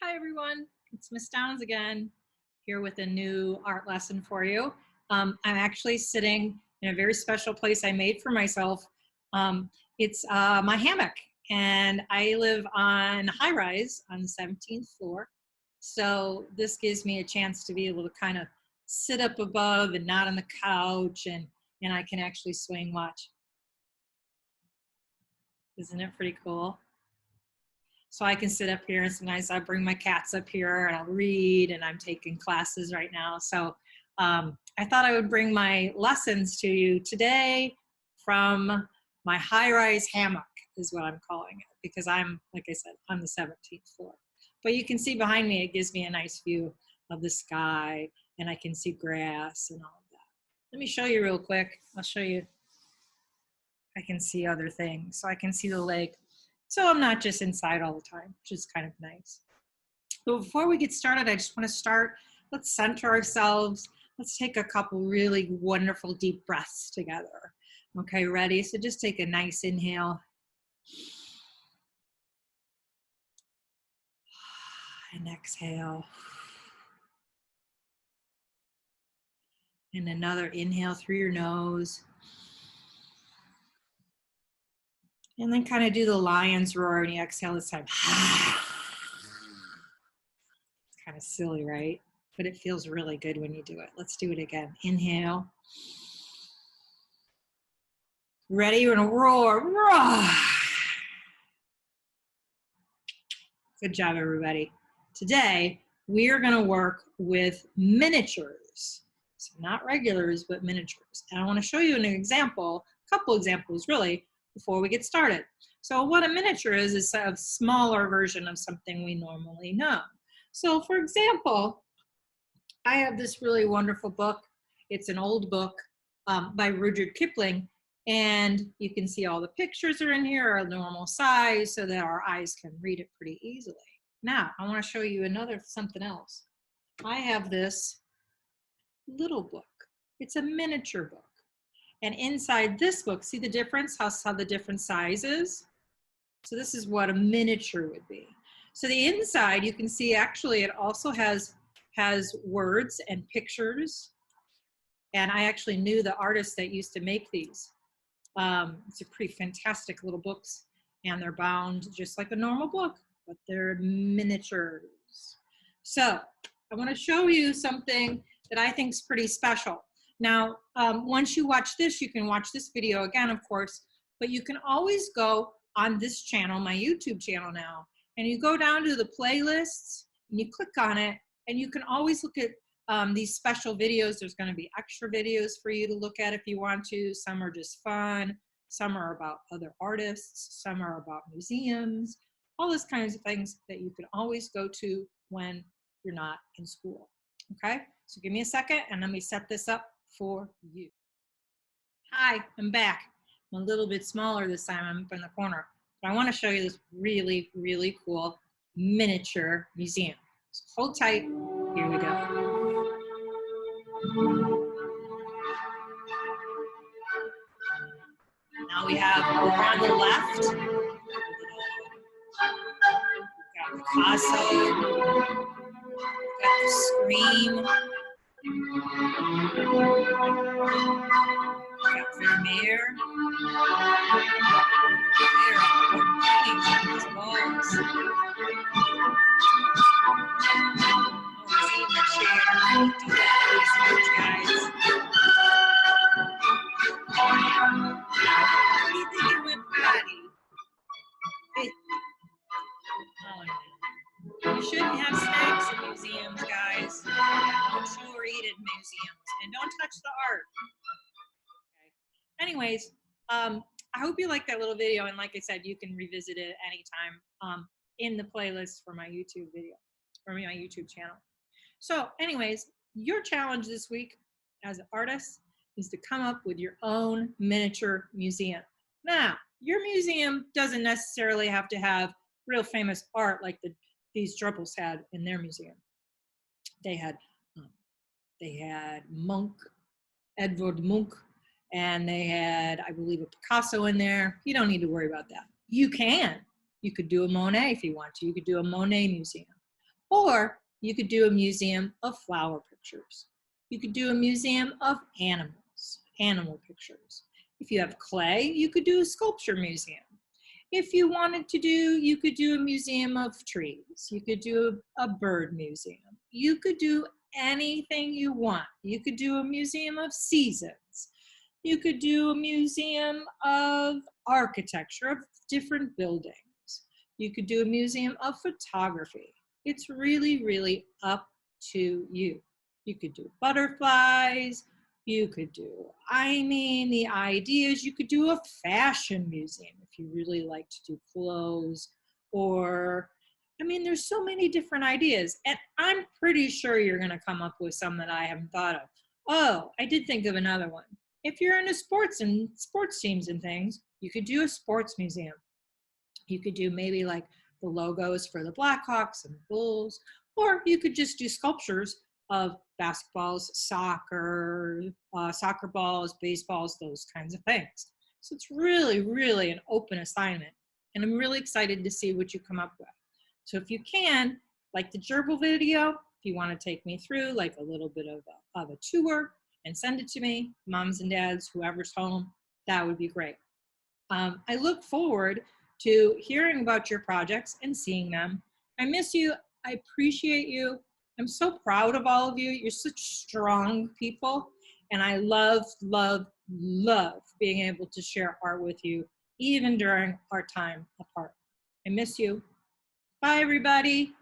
Hi everyone, it's Miss Downs again, here with a new art lesson for you. I'm actually sitting in a very special place I made for myself. It's my hammock, and I live on high rise on the 17th floor. So this gives me a chance to be able to kind of sit up above and not on the couch, and I can actually swing watch. Isn't it pretty cool? So I can sit up here, and sometimes I bring my cats up here and I'll read, and I'm taking classes right now. So I thought I would bring my lessons to you today from my high-rise hammock is what I'm calling it, because I'm, like I said, on the 17th floor. But you can see behind me, it gives me a nice view of the sky, and I can see grass and all of that. Let me show you real quick. I'll show you. I can see other things. So I can see the lake. So I'm not just inside all the time, which is kind of nice. But before we get started, I just want to start, let's center ourselves. Let's take a couple really wonderful deep breaths together. Okay, ready? So just take a nice inhale. And exhale. And another inhale through your nose. And then kind of do the lion's roar and you exhale this time. It's kind of silly, right? But it feels really good when you do it. Let's do it again. Inhale. Ready? You're gonna roar. Roar. Good job, everybody. Today, we are gonna work with miniatures. So not regulars, but miniatures. And I wanna show you an example, a couple examples really, before we get started. So what a miniature is a smaller version of something we normally know. So for example, I have this really wonderful book. It's an old book by Rudyard Kipling. And you can see all the pictures are in here are normal size so that our eyes can read it pretty easily. Now, I want to show you something else. I have this little book. It's a miniature book. And inside this book, see the difference, how the different sizes? So this is what a miniature would be. So the inside, you can see actually it also has words and pictures. And I actually knew the artists that used to make these. It's a pretty fantastic little books, and they're bound just like a normal book, but they're miniatures. So I want to show you something that I think is pretty special. Now, once you watch this, you can watch this video again, of course, but you can always go on this channel, my YouTube channel now, and you go down to the playlists and you click on it, and you can always look at these special videos. There's going to be extra videos for you to look at if you want to. Some are just fun. Some are about other artists. Some are about museums. All those kinds of things that you can always go to when you're not in school. Okay, so give me a second and let me set this up for you. Hi, I'm back. I'm a little bit smaller this time. I'm up in the corner. But I want to show you this really, really cool miniature museum. So hold tight. Here we go. Now we have over on the left, we've got Picasso, we've got the Scream, we've got Vermeer. There are paintings on these walls. Oh, it's even a chair. Do that research, guys. What do you think it went potty? Hey. Oh, you shouldn't have snacks in museums, guys. Don't chew or eat in museums. And don't touch the art. Okay. Anyways, I hope you liked that little video. And like I said, you can revisit it anytime in the playlist for my YouTube video, or my YouTube channel. So anyways, your challenge this week as an artist is to come up with your own miniature museum. Now, your museum doesn't necessarily have to have real famous art like these Druppels had in their museum. They had Munch, Edvard Munch, and they had, I believe, a Picasso in there. You don't need to worry about that. You could do a Monet if you want to. You could do a Monet museum. Or you could do a museum of flower pictures. You could do a museum of animals, animal pictures. If you have clay, you could do a sculpture museum. If you wanted to do, you could do a museum of trees. You could do a bird museum. You could do anything you want. You could do a museum of seasons. You could do a museum of architecture, of different buildings. You could do a museum of photography. It's really, really up to you. You could do butterflies. You could do, I mean, the ideas, you could do a fashion museum if you really like to do clothes, or, I mean, there's so many different ideas. And I'm pretty sure you're going to come up with some that I haven't thought of. Oh, I did think of another one. If you're into sports and sports teams and things, you could do a sports museum. You could do maybe like the logos for the Blackhawks and the Bulls, or you could just do sculptures of basketballs, soccer, soccer balls, baseballs, those kinds of things. So it's really, really an open assignment. And I'm really excited to see what you come up with. So if you can, like the gerbil video, if you want to take me through like a little bit of a tour and send it to me, moms and dads, whoever's home, that would be great. I look forward to hearing about your projects and seeing them. I miss you. I appreciate you. I'm so proud of all of you. You're such strong people. And I love, love, love being able to share art with you, even during our time apart. I miss you. Bye, everybody.